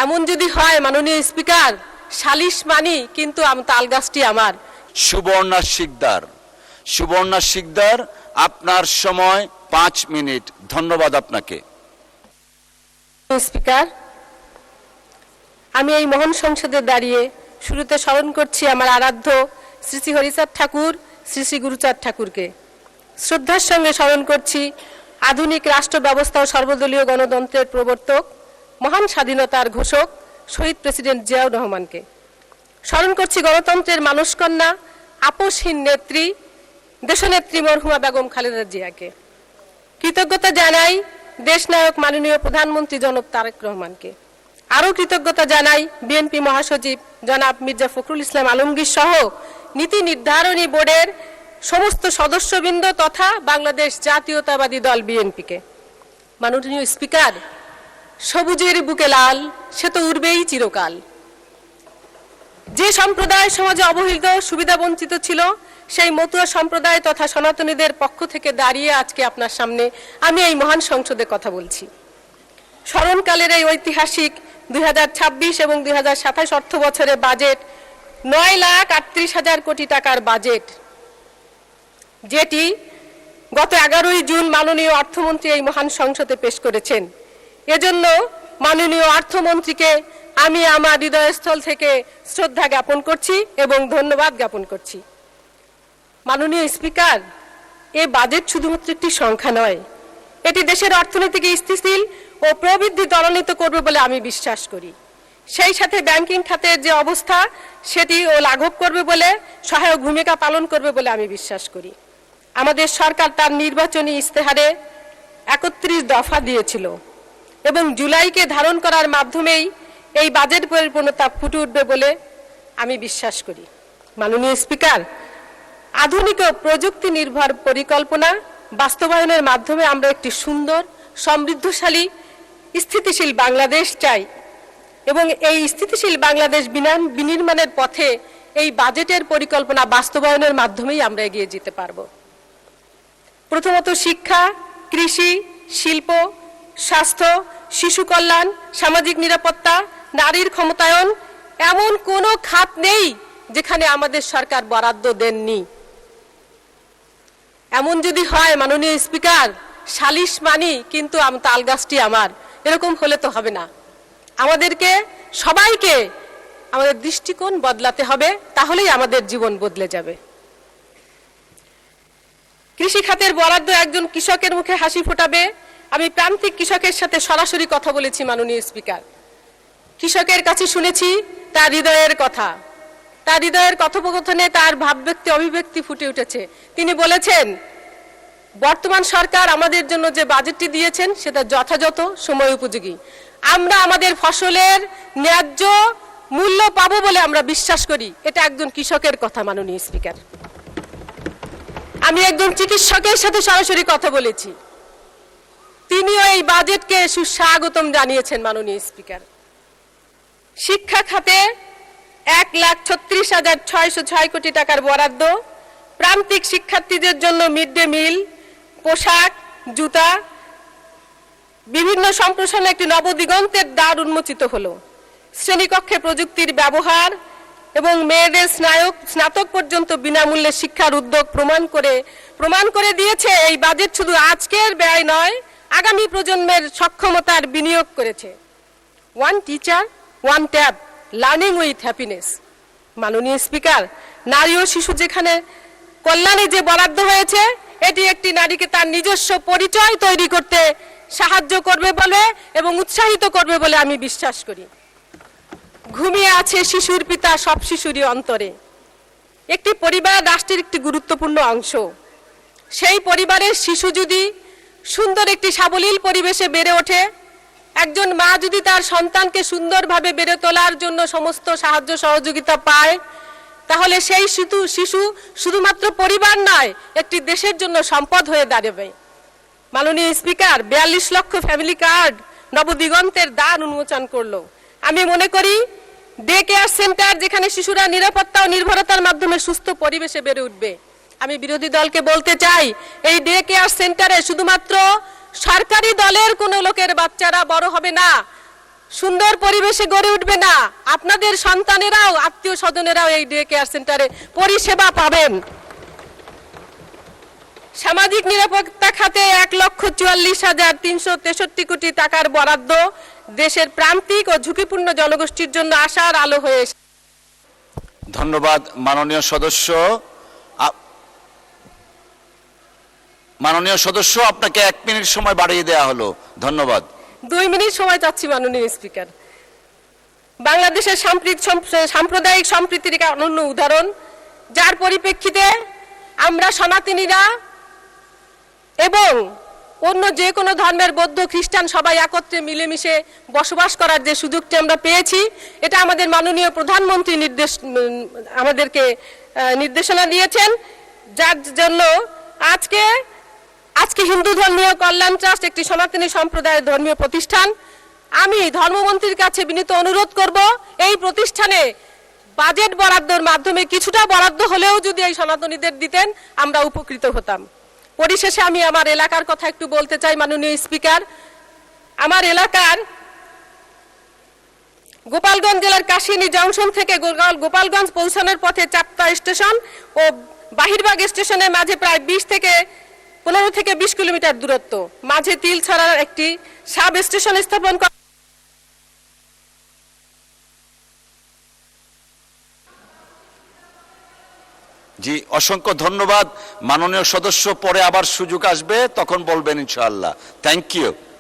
এমন যদি হয় মাননীয় স্পিকার, সালিশ মানি কিন্তু তালগাছটি আমার। সুবর্ণা শিকদার, আপনার সময় 5 মিনিট। ধন্যবাদ আপনাকে। স্পিকার, আমি এই মহান সংসদে দাঁড়িয়ে শুরুতে স্মরণ করছি আমার আরাধ্য শ্রী শ্রী হরিচাঁদ ঠাকুর, শ্রী শ্রী গুরুচাঁদ ঠাকুরকে। শ্রদ্ধার সঙ্গে স্মরণ করছি আধুনিক রাষ্ট্র ব্যবস্থা ও সর্বদলীয় গণতন্ত্রের প্রবর্তক, মহান স্বাধীনতার ঘোষক শহীদ প্রেসিডেন্ট জিয়াউর রহমানকে। স্মরণ করছি গণতন্ত্রের মানসকন্যা, আপোষহীন নেত্রী, দেশনেত্রী মরহুমা বেগম খালেদা জিয়াকে। কৃতজ্ঞতা জানাই দেশনায়ক মাননীয় প্রধানমন্ত্রী জনাব তারেক রহমানকে। আরও কৃতজ্ঞতা জানাই বিএনপি মহাসচিব জনাব মির্জা ফখরুল ইসলাম আলমগীর সহ নীতি নির্ধারণী বোর্ডের সমস্ত সদস্যবৃন্দ তথা বাংলাদেশ জাতীয়তাবাদী দল বিএনপিকে। মাননীয় স্পিকার, সবুজের বুকে লাল, সে তো উড়বেই চিরকাল। যে সম্প্রদায় সমাজে অবহেলিত, সুবিধা বঞ্চিত ছিল, সেই মতুয়া সম্প্রদায় তথা সনাতনীদের পক্ষ থেকে দাঁড়িয়ে আজকে আপনার সামনে আমি এই মহান সংসদে কথা বলছি। স্মরণকালের এই ঐতিহাসিক 2026 এবং 2027 অর্থ বছরে বাজেট 9,38,000 কোটি টাকার বাজেট, যেটি গত 11ই জুন মাননীয় অর্থমন্ত্রী এই মহান সংসদে পেশ করেছেন। এজন্য মাননীয় অর্থমন্ত্রীকে আমি আমার হৃদয়স্থল থেকে শ্রদ্ধা জ্ঞাপন করছি এবং ধন্যবাদ জ্ঞাপন করছি। মাননীয় স্পিকার, এই বাজেট শুধুমাত্র একটি সংখ্যা নয়, এটি দেশের অর্থনীতিকে স্থিতিশীল ও প্রবৃদ্ধি ত্বরান্বিত করবে বলে আমি বিশ্বাস করি। সেই সাথে ব্যাংকিং খাতের যে অবস্থা সেটি ও লাঘব করবে বলে, সহায়ক ভূমিকা পালন করবে বলে আমি বিশ্বাস করি। আমাদের সরকার তার নির্বাচনী ইস্তেহারে 31 দফা দিয়েছিল এবং জুলাইকে ধারণ করার মাধ্যমেই এই বাজেট পরিপূর্ণতা ফুটে উঠবে বলে আমি বিশ্বাস করি। মাননীয় স্পিকার, আধুনিক ও প্রযুক্তি নির্ভর পরিকল্পনা বাস্তবায়নের মাধ্যমে আমরা একটি সুন্দর, সমৃদ্ধশালী, স্থিতিশীল বাংলাদেশ চাই এবং এই স্থিতিশীল বাংলাদেশ বিনির্মাণের পথে এই বাজেটের পরিকল্পনা বাস্তবায়নের মাধ্যমেই আমরা এগিয়ে যেতে পারব। প্রথমত শিক্ষা, কৃষি, শিল্প, স্বাস্থ্য, শিশু কল্যাণ, সামাজিক নিরাপত্তা, নারীর ক্ষমতায়ন, এমন কোনো খাত নেই যেখানে আমাদের সরকার বরাদ্দ দেননি। এমন যদি হয় মাননীয় স্পিকার, সালিশ মানি কিন্তু তালগাছটি আমার, এরকম হলে তো হবে না। আমাদেরকে সবাইকে আমাদের দৃষ্টিকোণ বদলাতে হবে, তাহলেই আমাদের জীবন বদলে যাবে। কৃষি খাতের বরাদ্দ একজন কৃষকের মুখে হাসি ফোটাবে। আমি প্রান্তিক কৃষকের সাথে সরাসরি কথা বলেছি মাননীয় স্পিকার। কৃষকের কাছে শুনেছি তার হৃদয়ের কথা, তার হৃদয়ের কথোপকথনে তার ভাবব্যক্তি অভিব্যক্তি ফুটে উঠেছে। তিনি বলেছেন বর্তমান সরকার আমাদের জন্য যে বাজেটটি দিয়েছেন সেটা যথাযথ, সময় উপযোগী। আমরা আমাদের ফসলের ন্যায্য মূল্য পাবো বলে আমরা বিশ্বাস করি। এটা একজন কৃষকের কথা মাননীয় স্পিকার। আমি একজন চিকিৎসকের সাথে সরাসরি কথা বলেছি, তিনিও এই বাজেটকে সুস্বাগতম জানিয়েছেন মাননীয় স্পিকার। শিক্ষা খাতে 1,36,606 কোটি টাকার বরাদ্দ, প্রান্তিক শিক্ষার্থীদের জন্য মিড ডে মিল, পোশাক, জুতা, বিভিন্ন সম্প্রসারণে একটি নবদিগন্তের দ্বার উন্মোচিত হলো। শ্রেণীকক্ষে প্রযুক্তির ব্যবহার এবং মেয়েদের স্নাতক পর্যন্ত বিনামূল্যে শিক্ষার উদ্যোগ প্রমাণ করে দিয়েছে এই বাজেট শুধু আজকের ব্যয় নয়, আগামী প্রজন্মের সক্ষমতার বিনিয়োগ করেছে। One teacher, one tab, learning with happiness. মাননীয় স্পিকার, নারী ও শিশু যেখানে কল্যাণে যে বরাদ্দ হয়েছে, এটি একটি নারীকে তার নিজস্ব পরিচয় তৈরি করতে সাহায্য করবে বলে এবং উৎসাহিত করবে বলে আমি বিশ্বাস করি। ঘুমিয়ে আছে শিশুর পিতা সব শিশুরই অন্তরে। একটি পরিবার রাষ্ট্রের একটি গুরুত্বপূর্ণ অংশ। সেই পরিবারের শিশু যদি সুন্দর একটি সাবলীল পরিবেশে বেড়ে ওঠে, একজন মা যদি তার সন্তানকে সুন্দরভাবে বেড়ে তোলার জন্য সমস্ত সাহায্য সহযোগিতা পায়, তাহলে সেই শিশু শুধুমাত্র পরিবার নয়, একটি দেশের জন্য সম্পদ হয়ে দাঁড়াবে। মাননীয় স্পিকার, 42 লক্ষ ফ্যামিলি কার্ড নবদিগন্তের দ্বার উন্মোচন করলো। আমি মনে করি ডে কেয়ার সেন্টার, যেখানে শিশুরা নিরাপত্তা ও নির্ভরতার মাধ্যমে সুস্থ পরিবেশে বেড়ে উঠবে। আমি বিরোধী দলকে বলতে চাই, এই ডে কেয়ার সেন্টারে শুধুমাত্র সরকারি দলের কোনো লোকের বাচ্চারা বড় হবে না, সুন্দর পরিবেশে গড়ে উঠবে না, আপনাদের সন্তানেরাও আত্মীয় স্বজনেরাও এই ডে কেয়ার সেন্টারে পরিষেবা পাবেন। সামাজিক নিরাপত্তা খাতে 1,44,363 কোটি টাকার বরাদ্দ দেশের প্রান্তিক ও ঝুঁকিপূর্ণ জনগোষ্ঠীর জন্য আশার আলো হয়ে এসেছে। ধন্যবাদ মাননীয় সদস্য। মাননীয় সদস্য, আপনাকে 1 মিনিট সময় বাড়িয়ে দেওয়া হলো। ধন্যবাদ। 2 মিনিট সময় চাচ্ছি মাননীয় স্পিকার। বাংলাদেশের সাম্প্রদায়িক সম্প্রীতির এক অনন্য উদাহরণ, যার পরিপ্রেক্ষিতে আমরা সনাতনীরা এবং অন্য যে কোনো ধর্মের বৌদ্ধ খ্রিস্টান সবাই একত্রে মিলেমিশে বসবাস করার যে সুযোগটি আমরা পেয়েছি, এটা আমাদের মাননীয় প্রধানমন্ত্রী আমাদেরকে নির্দেশনা দিয়েছেন, যার জন্য আজকে হিন্দু ধর্মীয় কল্যাণ ট্রাস্ট একটি সনাতনী সম্প্রদায়ের ধর্মীয় প্রতিষ্ঠান। আমি ধর্মমন্ত্রীর কাছে বিনীত অনুরোধ করব, এই প্রতিষ্ঠানে বাজেট বরাদ্দের মাধ্যমে কিছুটা বরাদ্দ হলেও যদি এই সনাতনীদের দিতেন আমরা উপকৃত হতাম। পরিশেষে আমি আমার এলাকার কথা একটু বলতে চাই মাননীয় স্পিকার। আমার এলাকার গোপালগঞ্জ জেলার কাশিয়ানী জংশন থেকে গোপালগঞ্জ পৌঁছানোর পথে চাপ্তা স্টেশন ও বাহিরবাগ স্টেশনের মাঝে প্রায় 15 থেকে 20 কিলোমিটার দূরত্ব, মাঝে তিলছড়ার একটি সাব স্টেশন স্থাপন করা। জি, অসংখ্য ধন্যবাদ মাননীয় সদস্য। পরে আবার সুযোগ আসবে, তখন বলবেন ইনশাআল্লাহ। Thank you.